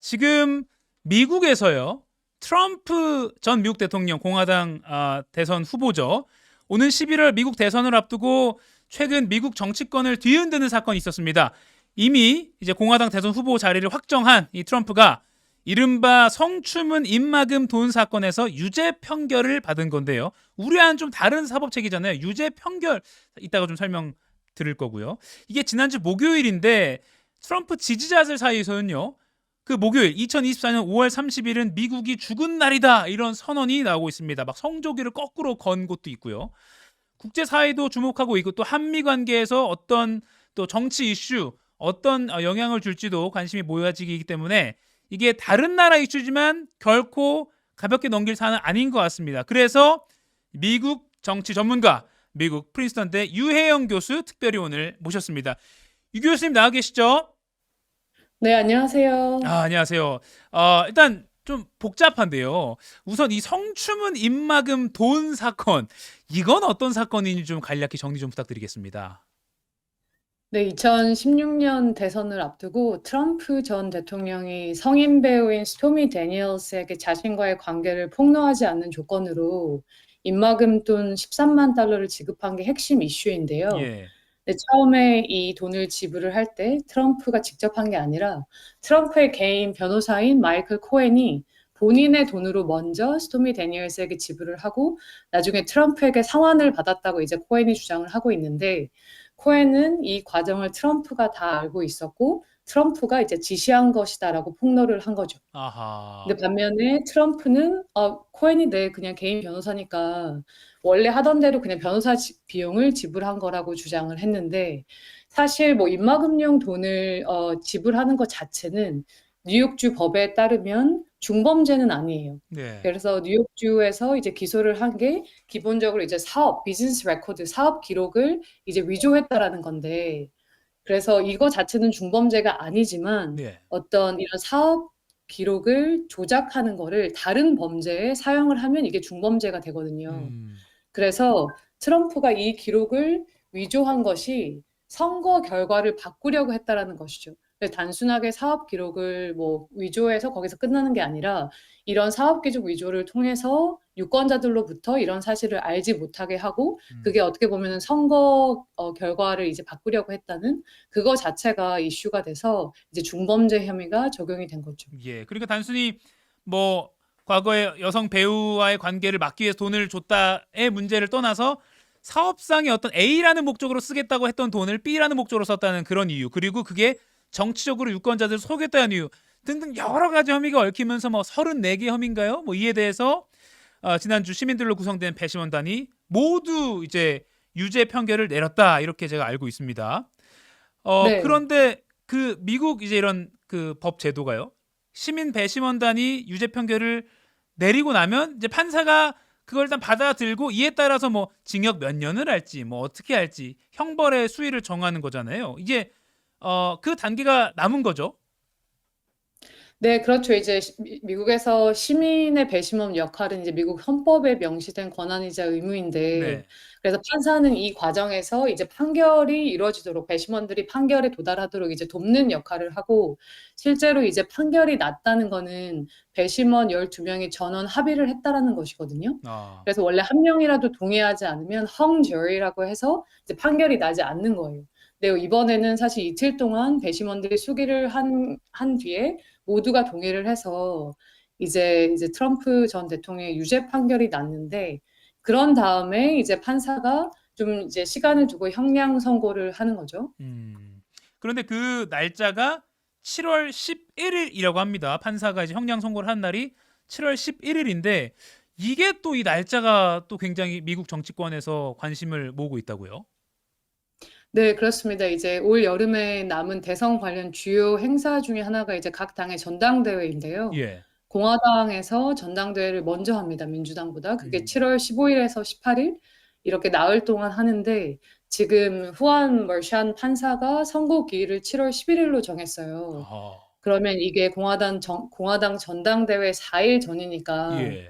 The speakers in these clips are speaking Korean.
지금 미국에서요. 트럼프 전 미국 대통령 공화당 대선 후보죠. 오는 11월 미국 대선을 앞두고 최근 미국 정치권을 뒤흔드는 사건이 있었습니다. 이미 이제 공화당 대선 후보 자리를 확정한 이 트럼프가 이른바 성추문 입막음 돈 사건에서 유죄 판결을 받은 건데요. 우리와는 좀 다른 사법 체계잖아요. 유죄 판결 이따가 좀 설명 드릴 거고요. 이게 지난주 목요일인데 트럼프 지지자들 사이에서는요. 그 목요일 2024년 5월 30일은 미국이 죽은 날이다 이런 선언이 나오고 있습니다. 막 성조기를 거꾸로 건 곳도 있고요. 국제사회도 주목하고 있고 또 한미 관계에서 어떤 또 정치 이슈 어떤 영향을 줄지도 관심이 모아지기 때문에 이게 다른 나라 이슈지만 결코 가볍게 넘길 사안은 아닌 것 같습니다. 그래서 미국 정치 전문가 미국 프린스턴대 유혜영 교수 특별히 오늘 모셨습니다. 유 교수님 나와 계시죠? 네, 안녕하세요. 안녕하세요. 일단 좀 복잡한데요. 우선 이 성추문 입막음 돈 사건, 이건 어떤 사건인지 좀 간략히 정리 좀 부탁드리겠습니다. 네, 2016년 대선을 앞두고 트럼프 전 대통령이 성인 배우인 스토미 데니얼스에게 자신과의 관계를 폭로하지 않는 조건으로 입막음 돈 13만 달러를 지급한 게 핵심 이슈인데요. 예. 근데 처음에 이 돈을 지불을 할 때 트럼프가 직접 한 게 아니라 트럼프의 개인 변호사인 마이클 코헨이 본인의 돈으로 먼저 스토미 데니얼스에게 지불을 하고 나중에 트럼프에게 상환을 받았다고 이제 코헨이 주장을 하고 있는데 코헨은 이 과정을 트럼프가 다 알고 있었고 트럼프가 이제 지시한 것이다라고 폭로를 한 거죠. 아하. 근데 반면에 트럼프는 코hen이 내 그냥 개인 변호사니까 원래 하던 대로 그냥 변호사 비용을 지불한 거라고 주장을 했는데 사실 뭐 입막음용 돈을 지불하는 것 자체는 뉴욕주 법에 따르면 중범죄는 아니에요. 네. 그래서 뉴욕주에서 이제 기소를 한 게 기본적으로 이제 비즈니스 레코드, 사업 기록을 이제 위조했다라는 건데 그래서 이거 자체는 중범죄가 아니지만 네. 어떤 이런 사업 기록을 조작하는 거를 다른 범죄에 사용을 하면 이게 중범죄가 되거든요. 음. 그래서 트럼프가 이 기록을 위조한 것이 선거 결과를 바꾸려고 했다라는 것이죠. 단순하게 사업 기록을 뭐 위조해서 거기서 끝나는 게 아니라 이런 사업 기록 위조를 통해서 유권자들로부터 이런 사실을 알지 못하게 하고 그게 음. 어떻게 보면은 선거 결과를 이제 바꾸려고 했다는 그거 자체가 이슈가 돼서 이제 중범죄 혐의가 적용이 된 거죠. 예. 그러니까 단순히 뭐 과거에 여성 배우와의 관계를 막기 위해서 돈을 줬다의 문제를 떠나서 사업상의 어떤 A라는 목적으로 쓰겠다고 했던 돈을 B라는 목적으로 썼다는 그런 이유, 그리고 그게 정치적으로 유권자들을 속였다는 이유 등등 여러 가지 혐의가 얽히면서 뭐 34개 혐의인가요? 뭐 이에 대해서 지난주 시민들로 구성된 배심원단이 모두 이제 유죄 판결을 내렸다 이렇게 제가 알고 있습니다. 네. 그런데 그 미국 이제 이런 그 법 제도가요. 시민 배심원단이 유죄 판결을 내리고 나면 이제 판사가 그걸 일단 받아들고 이에 따라서 뭐 징역 몇 년을 할지 뭐 어떻게 할지 형벌의 수위를 정하는 거잖아요. 이게 그 단계가 남은 거죠. 네, 그렇죠. 이제 미국에서 시민의 배심원 역할은 이제 미국 헌법에 명시된 권한이자 의무인데, 네. 그래서 판사는 이 과정에서 이제 판결이 이루어지도록 배심원들이 판결에 도달하도록 이제 돕는 역할을 하고, 실제로 이제 판결이 났다는 거는 배심원 12명이 전원 합의를 했다라는 것이거든요. 아. 그래서 원래 한 명이라도 동의하지 않으면 hung jury라고 해서 이제 판결이 나지 않는 거예요. 근데 이번에는 사실 이틀 동안 배심원들이 수기를 한 뒤에 모두가 동의를 해서 이제 트럼프 전 대통령의 유죄 판결이 났는데 그런 다음에 이제 판사가 좀 이제 시간을 두고 형량 선고를 하는 거죠. 그런데 그 날짜가 7월 11일이라고 합니다. 판사가 이제 형량 선고를 한 날이 7월 11일인데 이게 또 이 날짜가 또 굉장히 미국 정치권에서 관심을 모으고 있다고요. 네, 그렇습니다. 이제 올 여름에 남은 대선 관련 주요 행사 중에 하나가 이제 각 당의 전당대회인데요. 예. 공화당에서 전당대회를 먼저 합니다, 민주당보다. 그게 음. 7월 15일에서 18일 이렇게 나흘 동안 하는데 지금 후안 머샨 판사가 선고 기일을 7월 11일로 정했어요. 아. 그러면 이게 공화당 전당대회 4일 전이니까 예.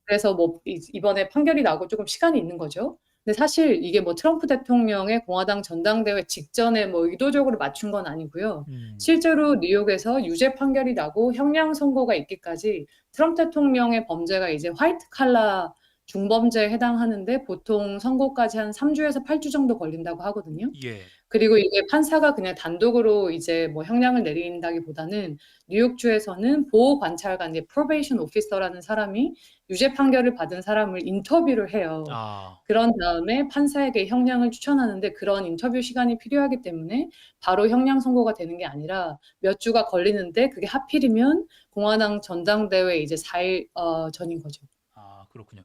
그래서 뭐 이번에 판결이 나고 조금 시간이 있는 거죠. 근데 사실 이게 뭐 트럼프 대통령의 공화당 전당대회 직전에 뭐 의도적으로 맞춘 건 아니고요. 음. 실제로 뉴욕에서 유죄 판결이 나고 형량 선고가 있기까지 트럼프 대통령의 범죄가 이제 화이트 칼라 중범죄에 해당하는데 보통 선고까지 한 3주에서 8주 정도 걸린다고 하거든요. 예. 그리고 이게 판사가 그냥 단독으로 이제 뭐 형량을 내린다기보다는 뉴욕주에서는 보호 관찰관, 이제 probation officer라는 사람이 유죄 판결을 받은 사람을 인터뷰를 해요. 아. 그런 다음에 판사에게 형량을 추천하는데 그런 인터뷰 시간이 필요하기 때문에 바로 형량 선고가 되는 게 아니라 몇 주가 걸리는데 그게 하필이면 공화당 전당대회 이제 4일 전인 거죠. 아, 그렇군요.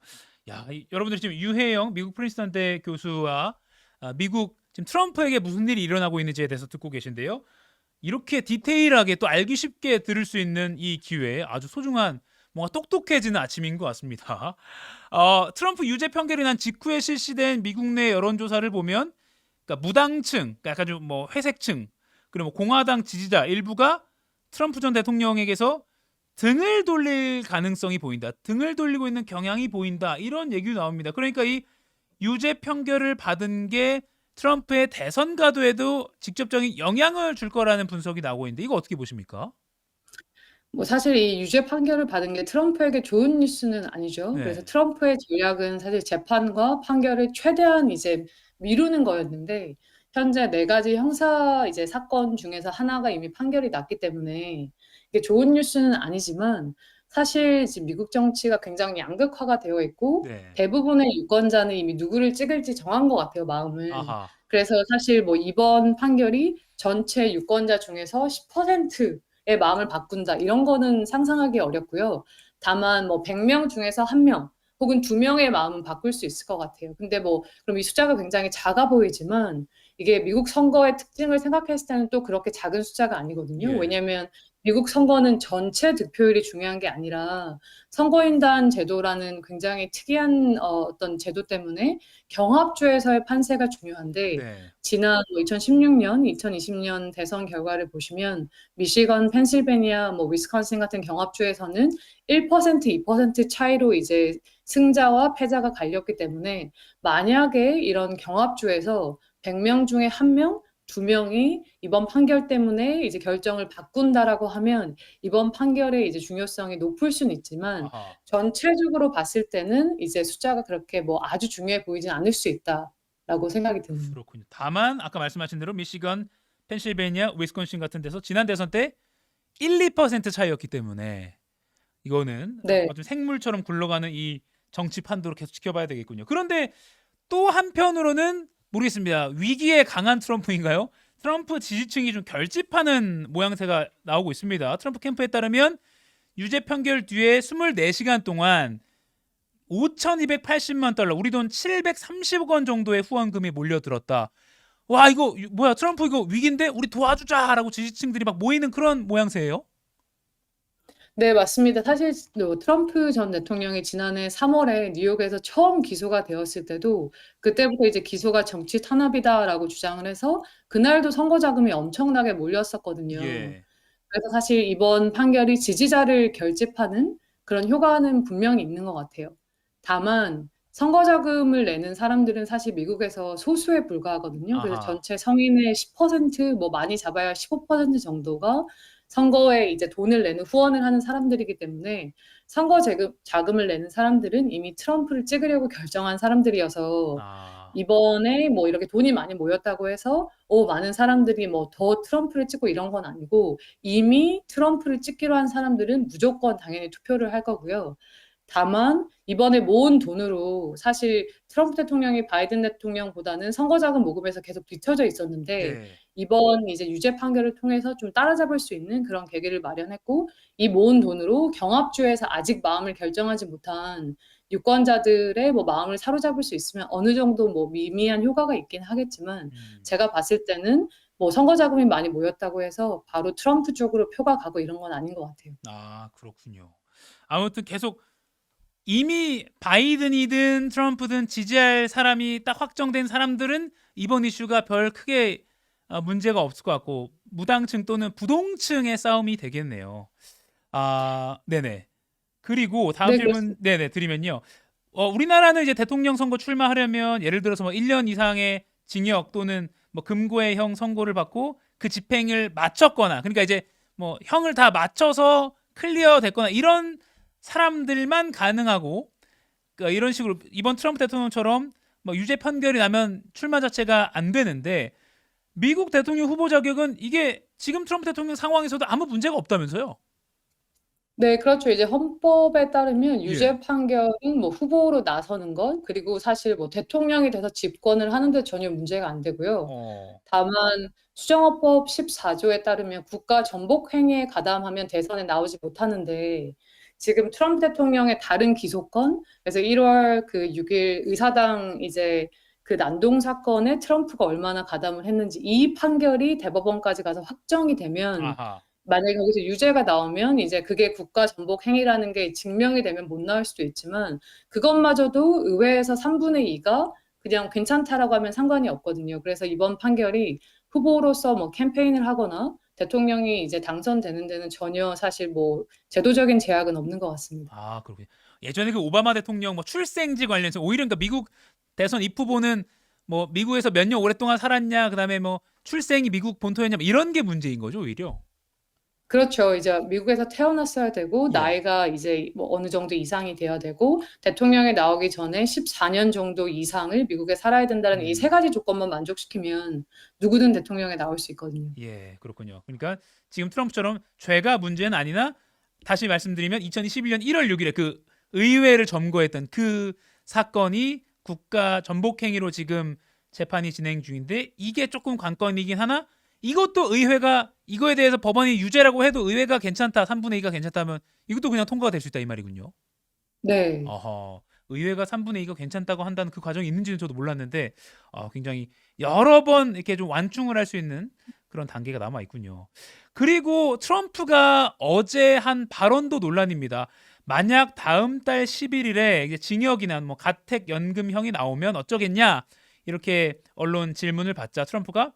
야, 여러분들이 지금 유해영 미국 프린스턴대 교수와 미국 지금 트럼프에게 무슨 일이 일어나고 있는지에 대해서 듣고 계신데요. 이렇게 디테일하게 또 알기 쉽게 들을 수 있는 이 기회에 아주 소중한 뭔가 똑똑해지는 아침인 것 같습니다. 트럼프 유죄 판결이 난 직후에 실시된 미국 내 여론조사를 보면, 그러니까 무당층, 그러니까 약간 좀 뭐 회색층, 그리고 뭐 공화당 지지자 일부가 트럼프 전 대통령에게서 등을 돌릴 가능성이 보인다. 등을 돌리고 있는 경향이 보인다. 이런 얘기도 나옵니다. 그러니까 이 유죄 판결을 받은 게 트럼프의 대선 가도에도 직접적인 영향을 줄 거라는 분석이 나오고 있는데 이거 어떻게 보십니까? 뭐 사실 이 유죄 판결을 받은 게 트럼프에게 좋은 뉴스는 아니죠. 그래서 네. 트럼프의 전략은 사실 재판과 판결을 최대한 이제 미루는 거였는데 현재 4가지 형사 이제 사건 중에서 하나가 이미 판결이 났기 때문에 이게 좋은 뉴스는 아니지만 사실 지금 미국 정치가 굉장히 양극화가 되어 있고 네. 대부분의 유권자는 이미 누구를 찍을지 정한 것 같아요, 마음을. 아하. 그래서 사실 뭐 이번 판결이 전체 유권자 중에서 10%의 마음을 바꾼다 이런 거는 상상하기 어렵고요. 다만 뭐 100명 중에서 1명 혹은 2명의 마음은 바꿀 수 있을 것 같아요. 근데 뭐 그럼 이 숫자가 굉장히 작아 보이지만 이게 미국 선거의 특징을 생각했을 때는 또 그렇게 작은 숫자가 아니거든요. 예. 왜냐면 미국 선거는 전체 득표율이 중요한 게 아니라 선거인단 제도라는 굉장히 특이한 어떤 제도 때문에 경합주에서의 판세가 중요한데 네. 지난 뭐 2016년, 2020년 대선 결과를 보시면 미시건, 펜실베니아, 뭐 위스콘신 같은 경합주에서는 1%, 2% 차이로 이제 승자와 패자가 갈렸기 때문에 만약에 이런 경합주에서 100명 중에 1명, 2명이 이번 판결 때문에 이제 결정을 바꾼다라고 하면 이번 판결의 이제 중요성이 높을 수는 있지만 아하. 전체적으로 봤을 때는 이제 숫자가 그렇게 뭐 아주 중요해 보이진 않을 수 있다라고 생각이 드네요. 그렇군요. 다만 아까 말씀하신 대로 미시건, 펜실베니아, 위스콘신 같은 데서 지난 대선 때 1, 2% 차이였기 때문에 이거는 네. 아주 생물처럼 굴러가는 이 정치 판도로 계속 지켜봐야 되겠군요. 그런데 또 한편으로는 모르겠습니다. 위기에 강한 트럼프인가요? 트럼프 지지층이 좀 결집하는 모양새가 나오고 있습니다. 트럼프 캠프에 따르면 유죄 판결 뒤에 24시간 동안 5,280만 달러, 우리 돈 730억 원 정도의 후원금이 몰려들었다. 와, 이거 뭐야? 트럼프 이거 위기인데 우리 도와주자라고 지지층들이 막 모이는 그런 모양새예요. 네, 맞습니다. 사실 뭐 트럼프 전 대통령이 지난해 3월에 뉴욕에서 처음 기소가 되었을 때도 그때부터 이제 기소가 정치 탄압이다라고 주장을 해서 그날도 선거 자금이 엄청나게 몰렸었거든요. 예. 그래서 사실 이번 판결이 지지자를 결집하는 그런 효과는 분명히 있는 것 같아요. 다만 선거 자금을 내는 사람들은 사실 미국에서 소수에 불과하거든요. 그래서 아하. 전체 성인의 10%뭐 많이 잡아야 15% 정도가 선거에 이제 돈을 내는 후원을 하는 사람들이기 때문에 선거 자금을 내는 사람들은 이미 트럼프를 찍으려고 결정한 사람들이어서 아. 이번에 뭐 이렇게 돈이 많이 모였다고 해서 많은 사람들이 뭐 더 트럼프를 찍고 이런 건 아니고 이미 트럼프를 찍기로 한 사람들은 무조건 당연히 투표를 할 거고요. 다만 이번에 모은 돈으로 사실 트럼프 대통령이 바이든 대통령보다는 선거 자금 모금에서 계속 뒤처져 있었는데 네. 이번 이제 유죄 판결을 통해서 좀 따라잡을 수 있는 그런 계기를 마련했고 이 모은 돈으로 경합주에서 아직 마음을 결정하지 못한 유권자들의 뭐 마음을 사로잡을 수 있으면 어느 정도 뭐 미미한 효과가 있긴 하겠지만 음. 제가 봤을 때는 뭐 선거 자금이 많이 모였다고 해서 바로 트럼프 쪽으로 표가 가고 이런 건 아닌 것 같아요. 아, 그렇군요. 아무튼 계속 이미 바이든이든 트럼프든 지지할 사람이 딱 확정된 사람들은 이번 이슈가 별 크게 문제가 없을 것 같고 무당층 또는 부동층의 싸움이 되겠네요. 아, 네네. 그리고 다음 네, 질문 그렇습니다. 네네 드리면요. 우리나라는 이제 대통령 선거 출마하려면 예를 들어서 뭐 1년 이상의 징역 또는 뭐 금고의 선고를 받고 그 집행을 마쳤거나 그러니까 이제 뭐 형을 다 맞춰서 클리어 됐거나 이런 사람들만 가능하고 그러니까 이런 식으로 이번 트럼프 대통령처럼 뭐 유죄 판결이 나면 출마 자체가 안 되는데 미국 대통령 후보 자격은 이게 지금 트럼프 대통령 상황에서도 아무 문제가 없다면서요? 네, 그렇죠. 이제 헌법에 따르면 예. 유죄 판결은 뭐 후보로 나서는 것, 그리고 사실 뭐 대통령이 돼서 집권을 하는데 전혀 문제가 안 되고요. 어. 다만 수정헌법 14조에 따르면 국가 전복 행위에 가담하면 대선에 나오지 못하는데 지금 트럼프 대통령의 다른 기소권, 그래서 1월 그 6일 의사당 이제 그 난동 사건에 트럼프가 얼마나 가담을 했는지 이 판결이 대법원까지 가서 확정이 되면 아하. 만약에 거기서 유죄가 나오면 이제 그게 국가 전복 행위라는 게 증명이 되면 못 나올 수도 있지만 그것마저도 의회에서 3분의 2가 그냥 괜찮다라고 하면 상관이 없거든요. 그래서 이번 판결이 후보로서 뭐 캠페인을 하거나 대통령이 이제 당선되는 데는 전혀 사실 뭐 제도적인 제약은 없는 것 같습니다. 아, 그렇군요. 예전에 그 오바마 대통령 뭐 출생지 관련해서 오히려 그러니까 미국 대선 입후보는 뭐 미국에서 몇 년 오랫동안 살았냐, 그다음에 뭐 출생이 미국 본토였냐 뭐 이런 게 문제인 거죠, 오히려. 그렇죠. 이제 미국에서 태어났어야 되고 예. 나이가 이제 뭐 어느 정도 이상이 돼야 되고 대통령에 나오기 전에 14년 정도 이상을 미국에 살아야 된다는 이 세 음. 가지 조건만 만족시키면 누구든 대통령에 나올 수 있거든요. 예, 그렇군요. 그러니까 지금 트럼프처럼 죄가 문제는 아니나 다시 말씀드리면 2021년 1월 6일에 그 의회를 점거했던 그 사건이 국가 전복 행위로 지금 재판이 진행 중인데 이게 조금 관건이긴 하나 이것도 의회가 이거에 대해서 법원이 유죄라고 해도 의회가 괜찮다, 3분의 2가 괜찮다면 이것도 그냥 통과가 될 수 있다 이 말이군요. 네. 어허. 의회가 3분의 2가 괜찮다고 한다는 그 과정이 있는지는 저도 몰랐는데 굉장히 여러 번 이렇게 좀 완충을 할 수 있는 그런 단계가 남아 있군요. 그리고 트럼프가 어제 한 발언도 논란입니다. 만약 다음 달 11일에 이제 징역이나 뭐 가택 연금형이 나오면 어쩌겠냐 이렇게 언론 질문을 받자 트럼프가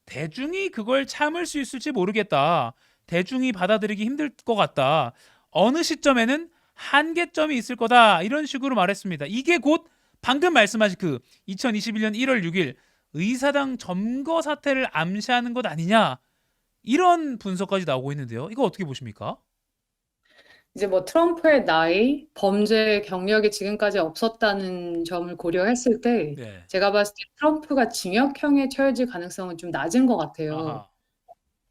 대중이 그걸 참을 수 있을지 모르겠다. 대중이 받아들이기 힘들 것 같다. 어느 시점에는 한계점이 있을 거다. 이런 식으로 말했습니다. 이게 곧 방금 말씀하신 그 2021년 1월 6일 의사당 점거 사태를 암시하는 것 아니냐. 이런 분석까지 나오고 있는데요. 이거 어떻게 보십니까? 이제 뭐 트럼프의 나이, 범죄 경력이 지금까지 없었다는 점을 고려했을 때 네. 제가 봤을 때 트럼프가 징역형에 처해질 가능성은 좀 낮은 것 같아요. 아하.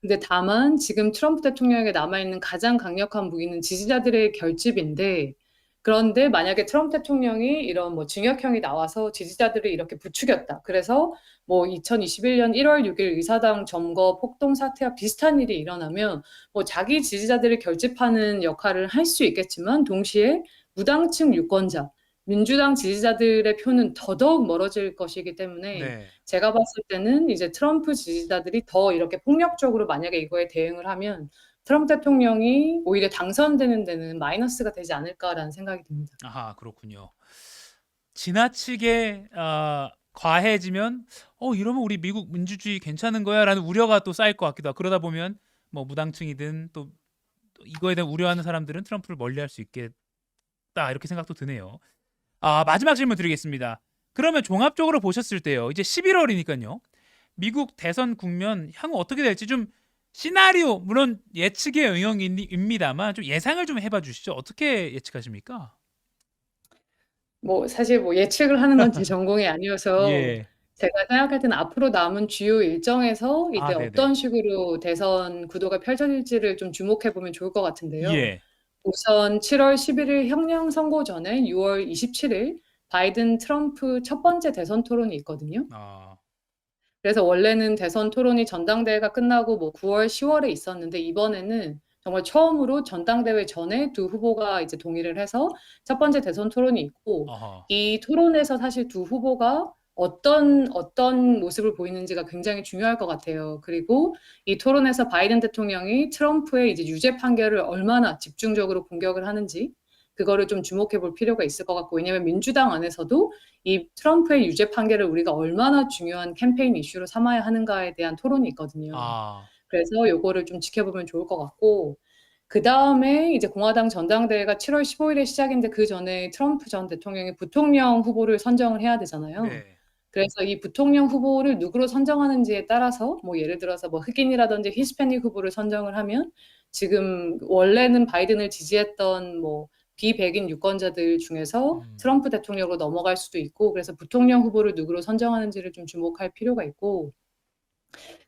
근데 다만 지금 트럼프 대통령에게 남아있는 가장 강력한 무기는 지지자들의 결집인데 그런데 만약에 트럼프 대통령이 이런 뭐 징역형이 나와서 지지자들을 이렇게 부추겼다. 그래서 뭐 2021년 1월 6일 의사당 점거 폭동 사태와 비슷한 일이 일어나면 뭐 자기 지지자들을 결집하는 역할을 할 수 있겠지만 동시에 무당층 유권자, 민주당 지지자들의 표는 더더욱 멀어질 것이기 때문에 네. 제가 봤을 때는 이제 트럼프 지지자들이 더 이렇게 폭력적으로 만약에 이거에 대응을 하면 트럼프 대통령이 오히려 당선되는 데는 마이너스가 되지 않을까라는 생각이 듭니다. 아하, 그렇군요. 지나치게 과해지면 이러면 우리 미국 민주주의 괜찮은 거야라는 우려가 또 쌓일 것 같기도 하고 그러다 보면 뭐 무당층이든 또 이거에 대한 우려하는 사람들은 트럼프를 멀리할 수 있겠다 이렇게 생각도 드네요. 마지막 질문 드리겠습니다. 그러면 종합적으로 보셨을 때요. 이제 11월이니까요. 미국 대선 국면 향후 어떻게 될지 좀 시나리오 물론 예측의 영역입니다만 좀 예상을 좀 해봐 주시죠. 어떻게 예측하십니까? 뭐 사실 뭐 예측을 하는 건 제 전공이 아니어서 예. 제가 생각할 때는 앞으로 남은 주요 일정에서 이제 네네. 어떤 식으로 대선 구도가 펼쳐질지를 좀 주목해 보면 좋을 것 같은데요. 예. 우선 7월 11일 형량 선고 전에 6월 27일 바이든 트럼프 첫 번째 대선 토론이 있거든요. 아, 그래서 원래는 대선 토론이 전당대회가 끝나고 뭐 9월, 10월에 있었는데 이번에는 정말 처음으로 전당대회 전에 두 후보가 이제 동의를 해서 첫 번째 대선 토론이 있고 아하. 이 토론에서 사실 두 후보가 어떤 모습을 보이는지가 굉장히 중요할 것 같아요. 그리고 이 토론에서 바이든 대통령이 트럼프의 이제 유죄 판결을 얼마나 집중적으로 공격을 하는지 그거를 좀 주목해 볼 필요가 있을 것 같고 왜냐하면 민주당 안에서도 이 트럼프의 유죄 판결을 우리가 얼마나 중요한 캠페인 이슈로 삼아야 하는가에 대한 토론이 있거든요. 아, 그래서 요거를 좀 지켜보면 좋을 것 같고 그다음에 이제 공화당 전당대회가 7월 15일에 시작인데 그 전에 트럼프 전 대통령이 부통령 후보를 선정을 해야 되잖아요. 네. 그래서 이 부통령 후보를 누구로 선정하는지에 따라서 뭐 예를 들어서 뭐 흑인이라든지 히스패닉 후보를 선정을 하면 지금 원래는 바이든을 지지했던 뭐 비백인 유권자들 중에서 트럼프 대통령으로 넘어갈 수도 있고 그래서 부통령 후보를 누구로 선정하는지를 좀 주목할 필요가 있고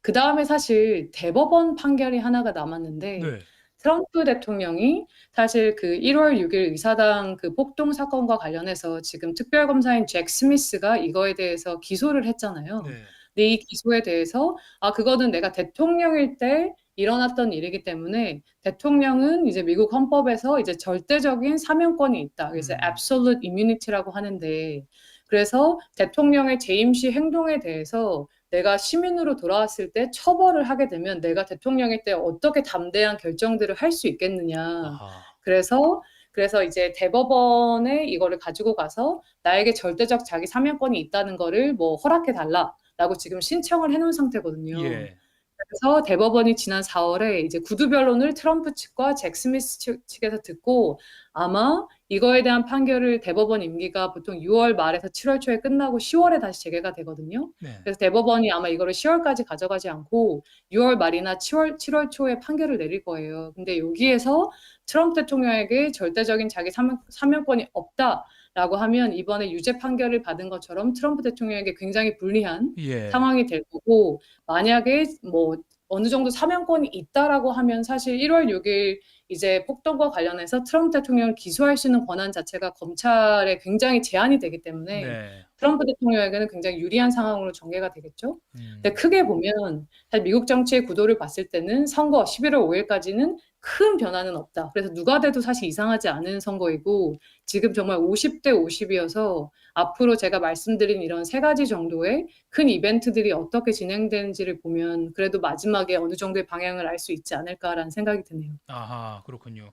그다음에 사실 대법원 판결이 하나가 남았는데 네. 트럼프 대통령이 사실 그 1월 6일 의사당 그 폭동 사건과 관련해서 지금 특별검사인 잭 스미스가 이거에 대해서 기소를 했잖아요. 네. 근데 이 기소에 대해서 그거는 내가 대통령일 때 일어났던 일이기 때문에 대통령은 이제 미국 헌법에서 이제 절대적인 사면권이 있다. 그래서 absolute immunity라고 하는데 그래서 대통령의 재임 시 행동에 대해서 내가 시민으로 돌아왔을 때 처벌을 하게 되면 내가 대통령일 때 어떻게 담대한 결정들을 할 수 있겠느냐. 아하. 그래서 이제 대법원에 이거를 가지고 가서 나에게 절대적 자기 사면권이 있다는 거를 뭐 허락해 달라라고 지금 신청을 해놓은 상태거든요. 예. 그래서 대법원이 지난 4월에 이제 구두 변론을 트럼프 측과 잭 스미스 측에서 듣고 아마 이거에 대한 판결을 대법원 임기가 보통 6월 말에서 7월 초에 끝나고 10월에 다시 재개가 되거든요. 네. 그래서 대법원이 아마 이거를 10월까지 가져가지 않고 6월 말이나 7월 초에 판결을 내릴 거예요. 근데 여기에서 트럼프 대통령에게 절대적인 자기 사면권이 없다라고 하면 이번에 유죄 판결을 받은 것처럼 트럼프 대통령에게 굉장히 불리한 예. 상황이 될 거고 만약에 뭐 어느 정도 사면권이 있다라고 하면 사실 1월 6일 이제 폭동과 관련해서 트럼프 대통령을 기소할 수 있는 권한 자체가 검찰에 굉장히 제한이 되기 때문에 네. 트럼프 대통령에게는 굉장히 유리한 상황으로 전개가 되겠죠. 근데 음. 크게 보면 사실 미국 정치의 구도를 봤을 때는 선거 11월 5일까지는 큰 변화는 없다. 그래서 누가 돼도 사실 이상하지 않은 선거이고 지금 정말 50대 50이어서 앞으로 제가 말씀드린 이런 세 가지 정도의 큰 이벤트들이 어떻게 진행되는지를 보면 그래도 마지막에 어느 정도의 방향을 알 수 있지 않을까라는 생각이 드네요. 아하, 그렇군요.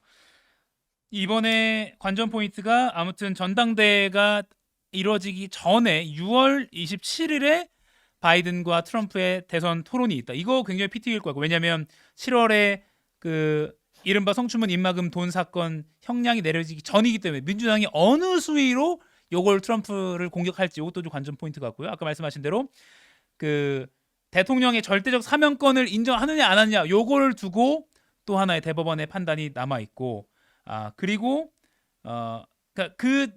이번에 관전 포인트가 아무튼 전당대회가 이루어지기 전에 6월 27일에 바이든과 트럼프의 대선 토론이 있다. 이거 굉장히 피튀길 거고 왜냐하면 7월에 그 이른바 성추문 입막음 돈 사건 형량이 내려지기 전이기 때문에 민주당이 어느 수위로 요걸 트럼프를 공격할지 이것도 좀 관전 포인트 같고요. 아까 말씀하신 대로 그 대통령의 절대적 사면권을 인정하느냐 안 하느냐 요걸 두고 또 하나의 대법원의 판단이 남아 있고 그리고 그러니까 그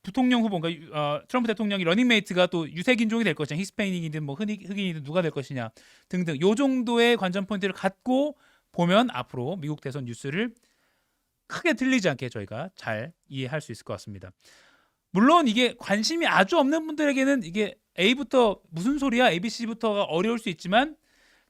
부통령 후보 그러니까 트럼프 대통령이 러닝메이트가 또 유색 인종이 될 것이냐 히스패닉이든 뭐 흑인이든 누가 될 것이냐 등등 요 정도의 관전 포인트를 갖고 보면 앞으로 미국 대선 뉴스를 크게 틀리지 않게 저희가 잘 이해할 수 있을 것 같습니다. 물론 이게 관심이 아주 없는 분들에게는 이게 A부터 무슨 소리야 ABC부터가 어려울 수 있지만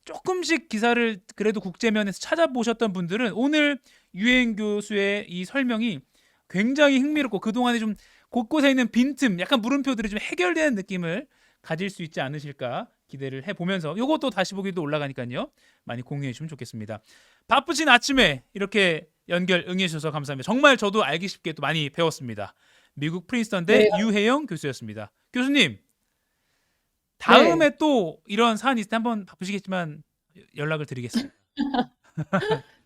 조금씩 기사를 그래도 국제면에서 찾아보셨던 분들은 오늘 유엔 교수의 이 설명이 굉장히 흥미롭고 그동안에 좀 곳곳에 있는 빈틈 약간 물음표들이 좀 해결되는 느낌을 가질 수 있지 않으실까 기대를 해보면서 요것도 다시 보기도 올라가니까요 많이 공유해 주시면 좋겠습니다. 바쁘신 아침에 이렇게 연결 응해 주셔서 감사합니다. 정말 저도 알기 쉽게 또 많이 배웠습니다. 미국 프린스턴대 네. 유혜영 교수였습니다. 교수님 다음에 또 이런 사안이 있을 때 한번 바쁘시겠지만 연락을 드리겠습니다.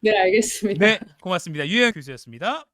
네, 알겠습니다. 네, 고맙습니다. 유혜영 교수였습니다.